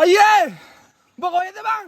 අයියේ උඹ කොහෙද බං?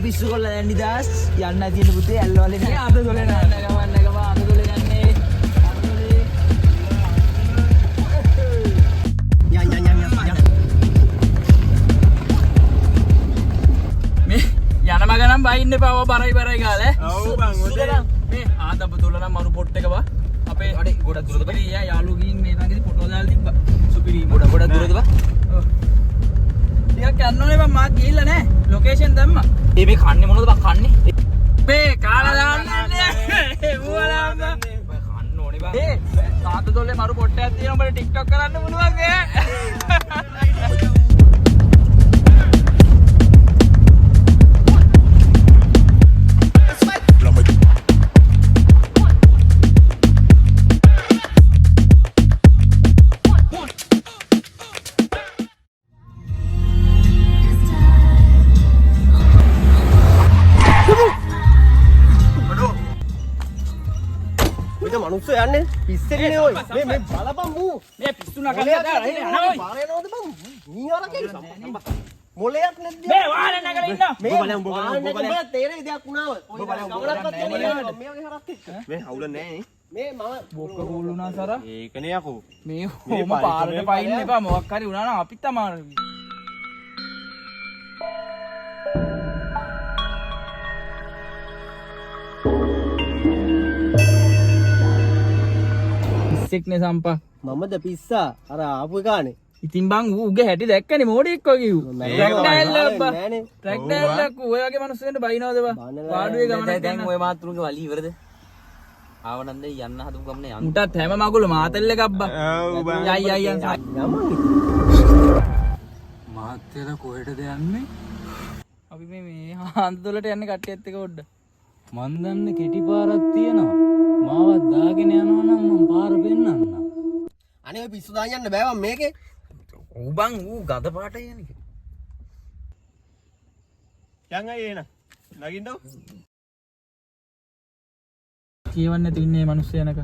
පිස්සු කොල්ල දැන් නිදාස් යන්න තියෙන පුතේ ඇල්ලවල නේ අත දොලේ නෑ ගමන්න ගම අත දොලේ යන්නේ මේ යන මග නම් බයින්න එපා ඔය බරයි ගාලා ඔව් බං ඔතේ මේ ආතප දොල නම් මරු පොට් එක බා අපේ අඩේ ගොඩක් දුරද බා යාළුවෝ ගිහින් මේ ළඟදී ෆොටෝ දාලා තිබ්බා සුපිරි ගොඩක් දුරද බා ටිකක් යන්න ඕනේ බං මාත් ගිහිල්ලා නෑ ලොකේෂන් දැම්මා මේ කන්නේ මොනවද බං කන්නේ මේ කාලා දාන්නේ ඌවලාම කන්න ඕනේ බං මේ තාත දොල්ලේ මරු පොට්ටයක් තියෙනවා උඹට ටික්ටොක් කරන්න පුළුවන් මනුස්සය යන්නේ පිස්සෙන්නේ ඔය මේ බලපන් මූ මේ පිස්සු නගලා දාලා යනවා ඔය පාරේනවද බං මීවරකේ මොලයක් නැද්ද මේ වාහනේ නගලා ඉන්න මේ බලන්න තේරෙයි දෙයක් වුණාව ඔය ගමනක්වත් යන්නේ මේ වගේ හරක් එක්ක මේ හවුල නැහැ මේ මම බොක්ක කූලුණා සර ඒකනේ යකෝ මේ හොම පාරේ පයින්න එපා මොකක් හරි වුණා නම් අපිත් අමාරුයි නේ සම්පා මමද පිස්සා අර ආපු එකානේ ඉතින් බං ඌගේ හැටි දැක්කනේ මොඩෙක් වගේ ඌ ට්‍රැක්ටර් ඔය වගේ මිනිස්සුන්ට බයිනවද බා පාඩුවේ ගමන දැන් ඔය මාත්‍රුගේ වලි ඉවරද ආවනන්ද යන්න හදමු ගමනේ යන්න උටත් හැම මගුල මාතෙල් එකක් බා යයි මාතෙල කොහෙටද යන්නේ අපි මේ හන්දොලට යන්නේ කට්ටියත් එක පොඩ්ඩ මන් දන්නේ කෙටි පාරක් තියෙනවා මාවත් දාගෙන යනවා නම් මම පාර පෙන්නන්න. අනේ ඔය පිස්සු දාන්න යන්න බෑ මම මේකේ. ඌ බං ඌ ගද පාටයි යන්නේ. යන් අය එන. නගින්නව. කියවන්නේ නැතු ඉන්නේ මේ මිනිස්සු යනක.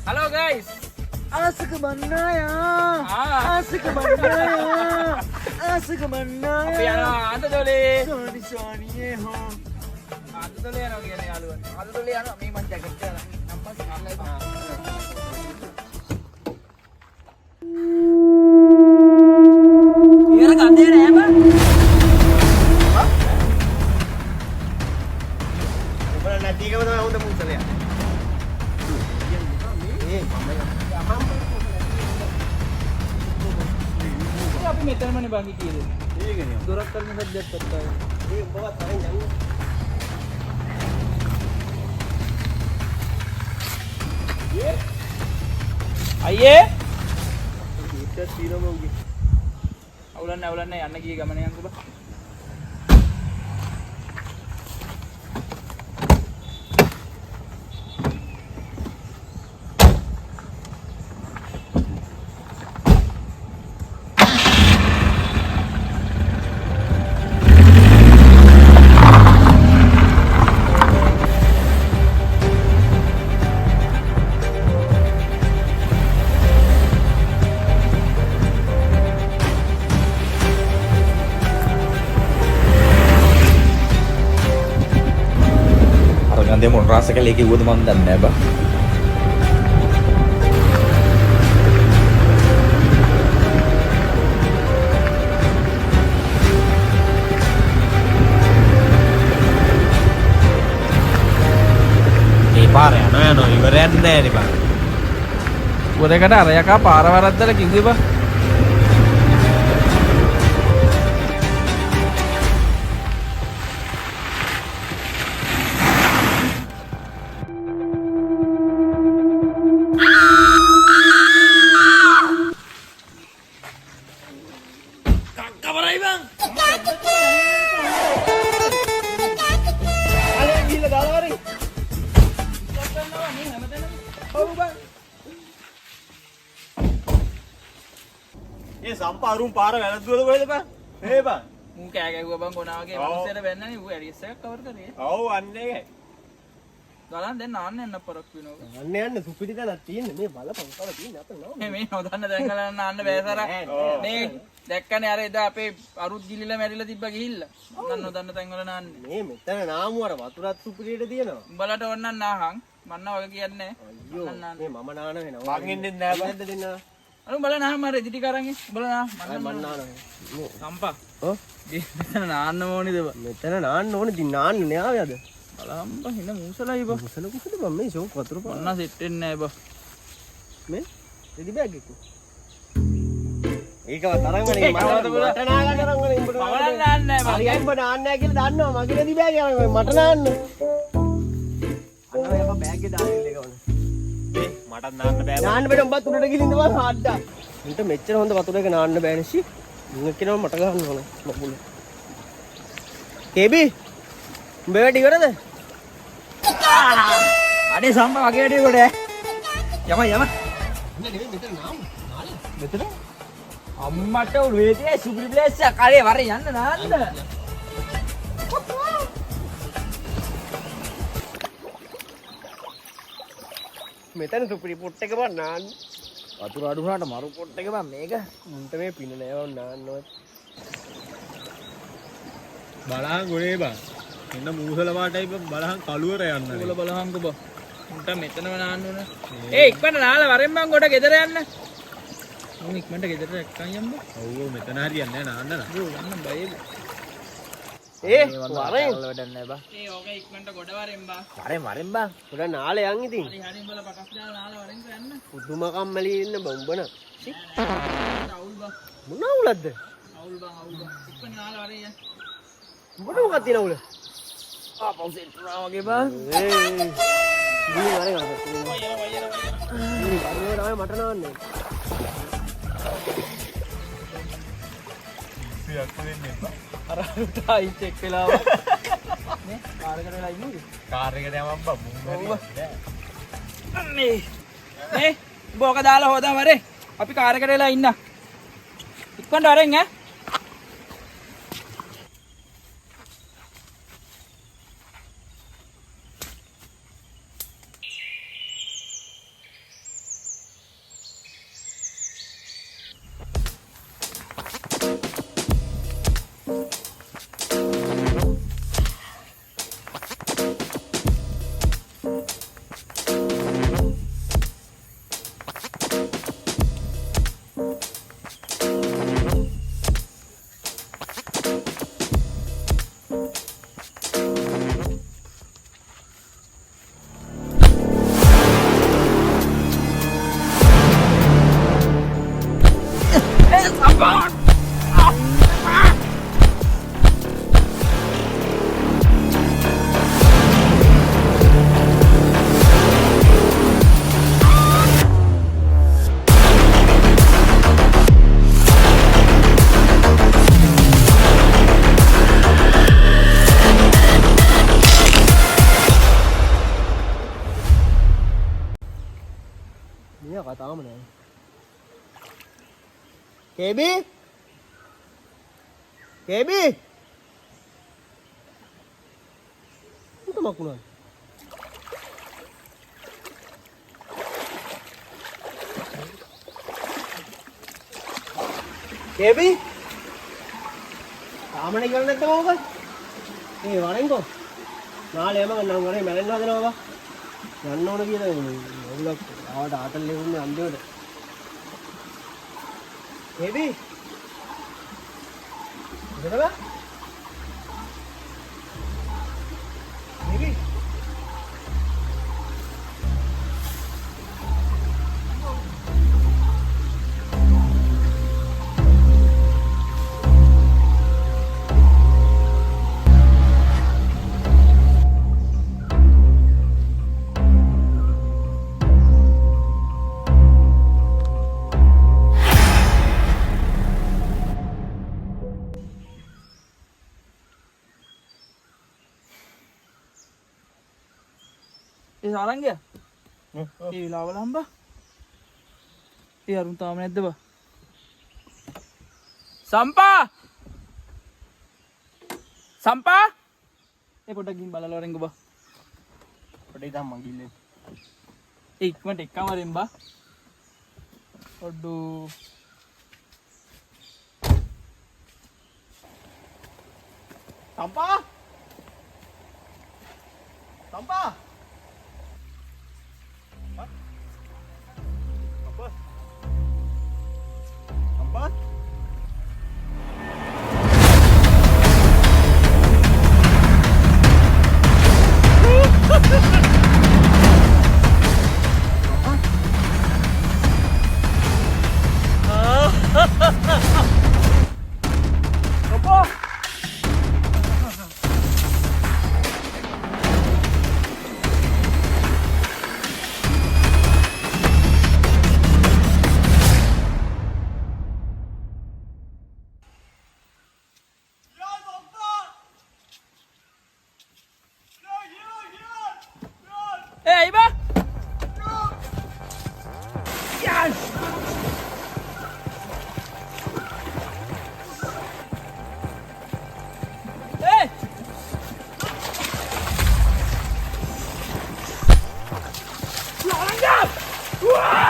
Halo guys, asik kemana ya? Asik kemana ya? Asik kemana ya? Apa yang anda dole? Sorry ye ho. Anda dole ano gini aluan? Anda dole ano? May manjaga kerja lah. Nampak sih anda itu. Iya kan dia ya bang? Bukan nanti kamu tahu udah muncul ya? අපි මෙතනමනේ බං හිටියේ. ඒකනේ. දොරක් කරන සද්දයක් පත්තා. ඒ උඹවත් තරෙන් යන්න. අයියේ ඉතින් తీරම උගේ. අවුලන්නේ යන්න ගියේ ගමන යන්කෝ බා. Nanti mau rasa kali lagi buat mantan ya, Bah. Ini parah ya, no, ibarat nih, Bah. උරේකට අරයකා පාර වරද්දලා කිව්වේ බා. ඒ සම්පාරුම් පාර වැරද්දුවද කොහෙද බං? මේ බං. මූ කෑ ගැහුවා බං කොනා වගේ මනුස්සයට වෙන්නනේ ඌ ඇරියස් එකක් කවර් කරේ. ඔව් අන්නේ ඒකයි. ගලන් දැන් නාන්න යන්න පරක් වෙනවා. අන්න යන්න සුපිරි තැනක් තියෙන්නේ මේ බලපං කවල තියෙන්නේ අපේ නම. මේ නොදන්න දැන් ගලන් නාන්න බෑසර. මේ දැක්කනේ අර එදා අපේ අරුත් ගිලිලා මැරිලා තිබ්බා ගිහිල්ලා. මම නොදන්න තැන් වල නාන්නේ. මේ මෙතන නාමුවර වතුරත් සුපිරියට තියෙනවා. උඹලට ඕන්න නාහන් මන්න වගේ කියන්නේ. අයියෝ මේ මම නාන වෙනවා. මං ඉන්නේ නෑ බං දෙන්න. අර උඹලා නාහ මර ඉදිරි කරන් උඹලා නාහ මං නාන. සම්පා. ඔව්. මෙතන නාන්න ඕනිද බං? මෙතන නාන්න ඕනේ. ඉතින් නාන්නේ නෑ ආවද? බලම්බ හින මූසලයි බං. මුසල කුසල බං මේ ෂෝක් වතුර පාන. ඔන්න සෙට් වෙන්නේ නෑ බං. මේ රෙදි බෑග් එක. ඒකව තරංගනේ මට නා ගන්න තරංගනේ උඹට පවලන්න නෑ බං. හරියයි උඹ නාන්නේ නෑ කියලා දන්නවා මගේ රෙදි බෑග් එක මට නාන්න. අන්න ඔය බෑග් එක දාන්න එක වුණා. මටත් නාන්න බෑ. නාන්න බෑ උඹත් උඩට ගිහින් ඉඳපන් හාඩ්ඩා. උන්ට මෙච්චර හොඳ වතුරක නාන්න බෑනේ සි. මුංග කියනවා මට ගන්න ඕන මකුල. කේබි උඹ වැඩි කරද? අනේ සම්පා වගේ වැඩි කොට යම. මෙතන අම්මට උළුවේදී සුපිරි ප්ලේස් එක කරේ වරේ යන්න නාන්න. මෙතන සුපිරි පොට් එක බං නාන්න. වතුර අඩු වුණාට මරු පොට් එක බං මේක. මුන්ට මේ පින නෑ වුන් නාන්නවත්. බලහන් ගොනේ බං එන්න මූසල වාටයි බලහන් කළුවර යන්න උඹලා බලහන්කෝ බං. උන්ට මෙතනම නාන්න ඕන. ඉක්මනට නාලා වරෙන් බං ගොඩ ගෙදර යන්න. උන් ඉක්මනට ගෙදරට එක්කන් යන්න. ඔව් මෙතන හරියන්නේ නැහැ නාන්න නා. යෝ යන්න බයද. වරෙන් වැඩක් නෑ බං. ඕක ඉක්මනට ගොඩ වරෙන් බං. වරෙන් බං. උඩ නාලේ යන් ඉතින්. හරි උඹලා පටස් දාලා නාලා වරෙන් යන්න. පුදුම කම්මැලි ඉන්න බං උඹ නා. අවුල් බං. මොන අවුලක්ද? අවුල් බං. ඉක්මනට නාලා වරෙන් යන්න. උඹට මොකක්ද තියෙන අවුල? පවුසෙන් තුනා වගේ බං. ගිහින් වරෙන් අහන්න. වයර මට නාන්නේ. සියක් වෙන්නේ බං. අර ටයි චෙක් වෙලා නේ කාරකට වෙලා ඉන්නේ. කාර් එකට යමම් බං මුංග නේ බෝක දාලා හොදා වරේ. අපි කාරකට වෙලා ඉන්න. ඉක්මනට වරෙන් ඈ. කතාවම නෑ. කේබි? කේබි? උට මකුණා. කේබි? තාමනේ ඉවර නැද්ද මොකද? ඒ වරෙන්කෝ. නාලේ යම ගන්නම් වරේ මැරෙන්න හදනවා. යන්න ඕන කියලා ඔයගොල්ලෝ ආවට ආතල් ලෙවුන්නේ අන්තිමට. කේබි? ඉතල? කේබි? ඒ සාරංගය ඒ වෙලාවල හම්බා ඒ අරුන් තාම නැද්ද බා සම්පා ඒ පොඩ්ඩක් ගිහින් බලලා වරෙන්ගෝ බා පොඩේ දැන් මං ගිල්ලෙන් ඒ ඉක්මනට එක්කම වරෙන් බා ඔඩ්ඩු සම්පා සම්පා සම්පා Hey, Iba! Yes! Hey! Langgar! Wah!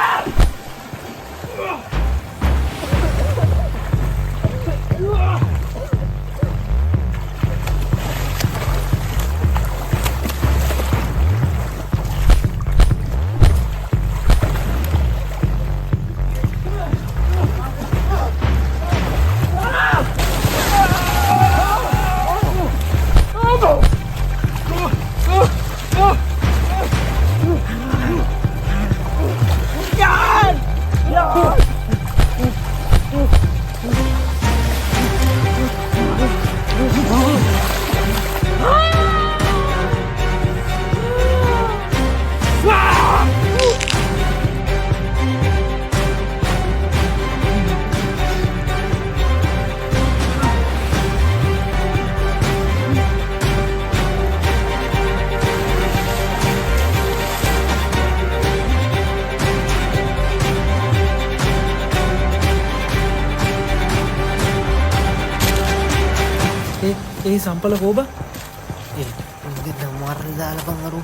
ඒ සම්පල කෝබ ඒ ඉන්දි දමාරේ දාලා බං අරු